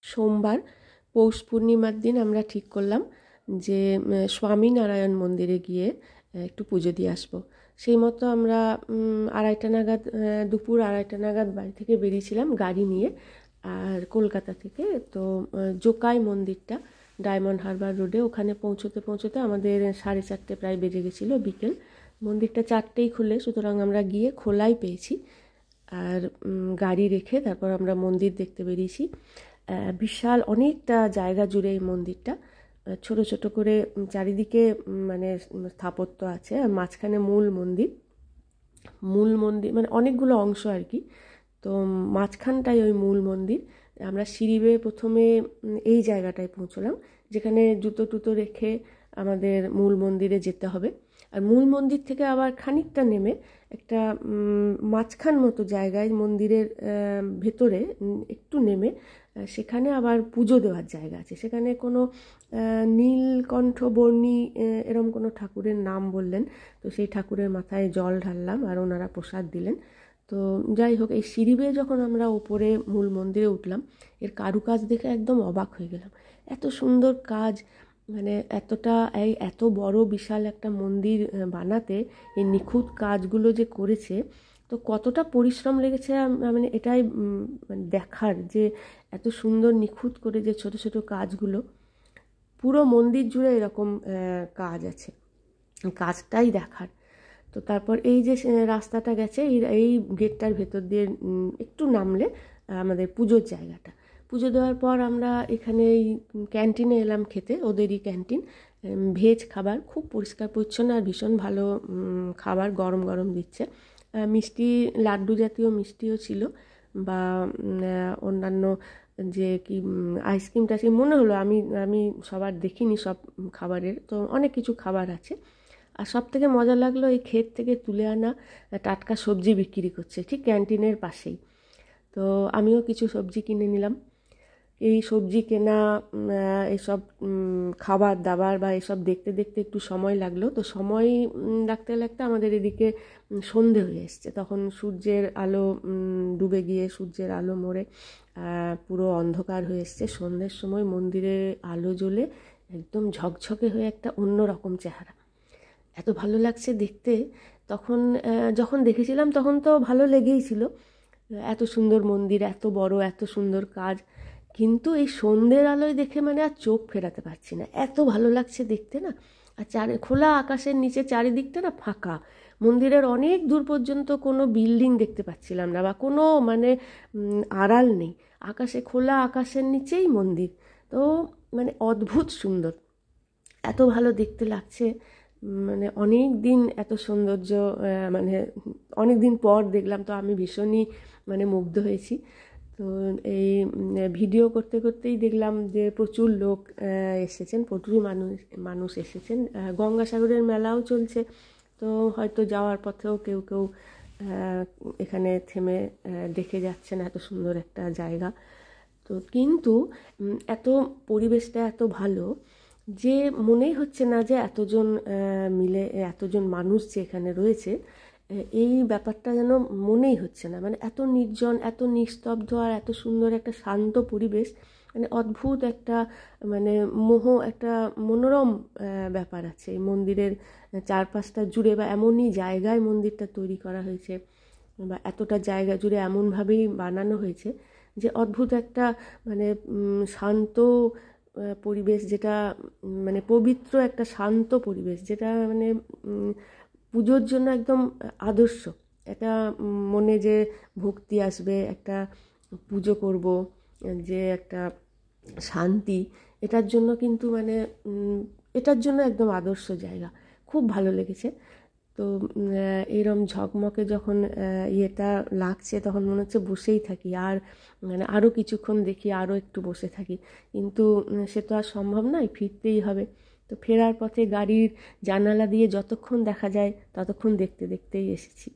সোমবার পৌষ পূর্ণিমার দিন আমরা ঠিক করলাম যে স্বামীনারায়ণ মন্দিরে গিয়ে একটু পুজো দিয়ে আসবো। সেই মতো আমরা দুপুর আড়াইটা নাগাদ বাড়ি থেকে বেরিয়েছিলাম গাড়ি নিয়ে। আর কলকাতা থেকে তো জোকাই মন্দিরটা ডায়মন্ড হারবার রোডে, ওখানে পৌঁছতে পৌঁছতে আমাদের 4:30 প্রায় বেজে গেছিলো বিকেল। মন্দিরটা 4টেই খুলে, সুতরাং আমরা গিয়ে খোলাই পেয়েছি। আর গাড়ি রেখে তারপর আমরা মন্দির দেখতে বেরিয়েছি। বিশাল অনেকটা জায়গা জুড়ে এই মন্দিরটা, ছোট ছোট করে চারিদিকে মানে স্থাপত্য আছে। আর মাঝখানে মূল মন্দির মানে অনেকগুলো অংশ আর কি। তো মাঝখানটাই ওই মূল মন্দির। আমরা সিঁড়ি বেয়ে প্রথমে এই জায়গাটায় পৌঁছলাম, যেখানে জুতো টুতো রেখে আমাদের মূল মন্দিরে যেতে হবে। আর মূল মন্দির থেকে আবার খানিকটা নেমে একটা মাঝখান মতো জায়গায় মন্দিরের ভেতরে একটু নেমে সেখানে আবার পুজো দেওয়ার জায়গা আছে। সেখানে কোনো নীলকণ্ঠ বর্ণী এরম কোনো ঠাকুরের নাম বললেন, তো সেই ঠাকুরের মাথায় জল ঢাললাম আর ওনারা প্রসাদ দিলেন। তো যাই হোক, এই সিঁড়ি বেয়ে যখন আমরা উপরে মূল মন্দিরে উঠলাম, এর কারুকাজ দেখে একদম অবাক হয়ে গেলাম। এত সুন্দর কাজ, মানে এত বড় বিশাল একটা মন্দির বানাতে এই নিখুঁত কাজগুলো যে করেছে, তো কতটা পরিশ্রম লেগেছে মানে এটাই মানে দেখার, যে এত সুন্দর নিখুঁত করে যে ছোট ছোট কাজগুলো পুরো মন্দির জুড়ে এরকম কাজ আছে, কাজটাই দেখার। তো তারপর এই যে রাস্তাটা গেছে, এই গেটটার ভেতর দিয়ে একটু নামলে আমাদের পুজোর জায়গাটা। পুজো দেওয়ার পর আমরা এখানে এই ক্যান্টিনে এলাম খেতে, ওদেরই ক্যান্টিন, ভেজ খাবার, খুব পরিষ্কার পরিচ্ছন্ন আর ভীষণ ভালো খাবার, গরম গরম দিচ্ছে। মিষ্টি, লাড্ডু জাতীয় মিষ্টিও ছিল, বা অন্যান্য যে কি আইসক্রিমটা সে মনে হলো, আমি সবার দেখিনি সব খাবারের, তো অনেক কিছু খাবার আছে। আর সব থেকে মজা লাগলো, এই ক্ষেত থেকে তুলে আনা টাটকা সবজি বিক্রি করছে ঠিক ক্যান্টিনের পাশেই। তো আমিও কিছু সবজি কিনে নিলাম। এই সবজি কেনা, এসব খাবার দাবার বা এসব দেখতে দেখতে একটু সময় লাগলো। তো সময় লাগতে লাগতে আমাদের এদিকে সন্ধে হয়ে এসছে। তখন সূর্যের আলো ডুবে গিয়ে সূর্যের আলো মরে পুরো অন্ধকার হয়ে এসছে। সন্ধ্যের সময় মন্দিরে আলো জ্বলে একদম ঝকঝকে হয়ে একটা অন্যরকম চেহারা, এত ভালো লাগছে দেখতে। তখন যখন দেখেছিলাম তখন তো ভালো লেগেই ছিল, এত সুন্দর মন্দির, এত বড়, এত সুন্দর কাজ। কিন্তু এই সন্ধ্যের আলোয় দেখে মানে আর চোখ ফেরাতে পারছি না, এত ভালো লাগছে দেখতে না। আর খোলা আকাশের নিচে চারিদিকটা না ফাঁকা, মন্দিরের অনেক দূর পর্যন্ত কোনো বিল্ডিং দেখতে পাচ্ছিলাম না, বা কোনো মানে আড়াল নেই। খোলা আকাশের নিচেই মন্দির। তো মানে অদ্ভুত সুন্দর, এত ভালো দেখতে লাগছে। মানে অনেক দিন এত সৌন্দর্য মানে অনেক দিন পর দেখলাম, তো আমি ভীষণই মানে মুগ্ধ হয়েছি। তো এই ভিডিও করতে করতেই দেখলাম যে প্রচুর লোক এসেছেন, প্রচুর মানুষ এসেছেন। গঙ্গাসাগরের মেলাও চলছে, তো হয়তো যাওয়ার পথেও কেউ কেউ এখানে থেমে দেখে যাচ্ছেন, এত সুন্দর একটা জায়গা। তো কিন্তু পরিবেশটা এত ভালো যে মনেই হচ্ছে না যে এতজন মানুষ যে এখানে রয়েছে, এই ব্যাপারটা যেন মনেই হচ্ছে না। মানে এত নির্জন, এত নিস্তব্ধ, আর এত সুন্দর একটা শান্ত পরিবেশ, মানে অদ্ভুত একটা মানে একটা মনোরম ব্যাপার আছে এই মন্দিরের চারপাশটা জুড়ে, বা এমনই জায়গায় মন্দিরটা তৈরি করা হয়েছে, বা এতটা জায়গা জুড়ে এমনভাবেই বানানো হয়েছে যে অদ্ভুত একটা মানে শান্ত পরিবেশ, যেটা মানে পবিত্র একটা শান্ত পরিবেশ, যেটা মানে পুজোর জন্য একদম আদর্শ। একটা মনে যে ভক্তি আসবে, একটা পুজো করব, যে একটা শান্তি, এটার জন্য কিন্তু মানে এটার জন্য একদম আদর্শ জায়গা, খুব ভালো লেগেছে। তো এরম ঝকমকে যখন ইয়েটা লাগছে, তখন মনে হচ্ছে বসেই থাকি, আর মানে আরও কিছুক্ষণ দেখি, আরও একটু বসে থাকি। কিন্তু সে তো আর সম্ভব নয়, ফিরতেই হবে। তো ফেরার পথে গাড়ির জানালা দিয়ে যতক্ষণ দেখা যায় ততক্ষণ দেখতে দেখতেই এসেছি।